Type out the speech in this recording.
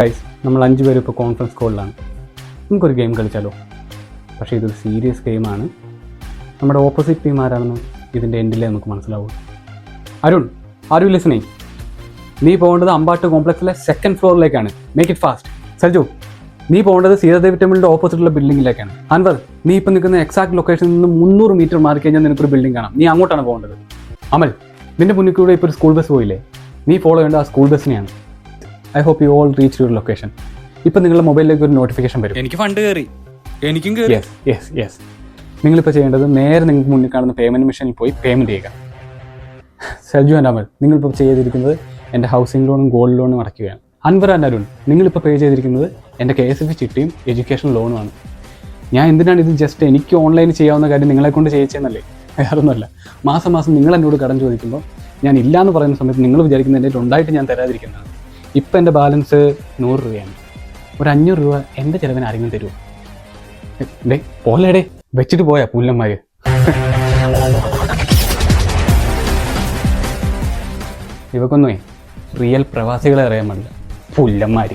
Guys, നമ്മൾ 5 പേരും ഇപ്പോൾ കോൺഫറൻസ് കോളിലാണ്. നമുക്കൊരു ഗെയിം കളിച്ചാലോ? പക്ഷേ ഇതൊരു സീരിയസ് ഗെയിമാണ്. നമ്മുടെ ഓപ്പോസിറ്റ് ടീം ആരാണെന്ന് ഇതിൻ്റെ എൻഡിലേ നമുക്ക് മനസ്സിലാവും. Arun, are you listening? നീ പോകേണ്ടത് അമ്പാട്ട് കോംപ്ലക്സിലെ 2nd ഫ്ലോറിലേക്കാണ്. Make it fast. സൽജു, നീ പോകേണ്ടത് സീതാദേവി ടെമ്പിളിൻ്റെ ഓപ്പോസിറ്റുള്ള ബിൽഡിങ്ങിലേക്കാണ്. അൻവർ, നീ ഇപ്പോൾ നിൽക്കുന്ന എക്സാക്ട് ലൊക്കേഷനിൽ നിന്ന് 300 മീറ്റർ മാറി കഴിഞ്ഞാൽ നിനക്കൊരു ബിൽഡിംഗ് കാണാം. നീ അങ്ങോട്ടാണ് പോകേണ്ടത്. അമൽ, നിന്റെ മുന്നിൽ കൂടെ ഇപ്പോൾ ഒരു സ്കൂൾ ബസ് പോയില്ലേ? നീ ഫോളോ ചെയ്യേണ്ട ആ സ്കൂൾ ബസ്സിനെയാണ്. I hope you all reach your location. ഇപ്പം നിങ്ങളുടെ മൊബൈലിലേക്ക് ഒരു നോട്ടിഫിക്കേഷൻ വരും. എനിക്ക് ഫണ്ട് കയറി, എനിക്കും കയറി. യെസ്. നിങ്ങളിപ്പോൾ ചെയ്യേണ്ടത് നേരെ നിങ്ങൾക്ക് മുന്നിൽ കാണുന്ന പേയ്മെൻറ്റ് മെഷീനിൽ പോയി പേയ്മെൻറ്റ് ചെയ്യുക. സൽജു ആൻഡ് അമൽ, നിങ്ങളിപ്പോൾ ചെയ്തിരിക്കുന്നത് എൻ്റെ ഹൗസിംഗ് ലോണും ഗോൾഡ് ലോണും അടയ്ക്കുകയാണ്. അൻവർ ആൻഡ് അരുൺ, നിങ്ങളിപ്പോൾ പേ ചെയ്തിരിക്കുന്നത് എൻ്റെ KSF ചിട്ടിയും എഡ്യൂക്കേഷൻ ലോണുമാണ്. ഞാൻ എന്തിനാണ് ഇത് ജസ്റ്റ് എനിക്ക് ഓൺലൈൻ ചെയ്യാവുന്ന കാര്യം നിങ്ങളെ കൊണ്ട് ചെയ്യിച്ചെന്നല്ലേ, വേറൊന്നുമല്ല. മാസം നിങ്ങൾ എന്നോട് കടം ചോദിക്കുമ്പോൾ ഞാൻ ഇല്ലയെന്ന് പറയുന്ന സമയത്ത് നിങ്ങൾ വിചാരിക്കുന്നത് എൻ്റെ ഉണ്ടായിട്ട് ഞാൻ തരാതിരിക്കുന്നതാണ്. ഇപ്പം എൻ്റെ ബാലൻസ് 100 രൂപയാണ്. ഒരു 500 രൂപ എൻ്റെ ചിലവിന് ആരെങ്കിലും തരുമോ? ഡേ പോലേടേ, വെച്ചിട്ട് പോയാ പുല്ലന്മാർ. ഇവക്കൊന്നുമേ റിയൽ പ്രവാസികളെ അറിയാൻ പാടില്ല, പുല്ലന്മാർ.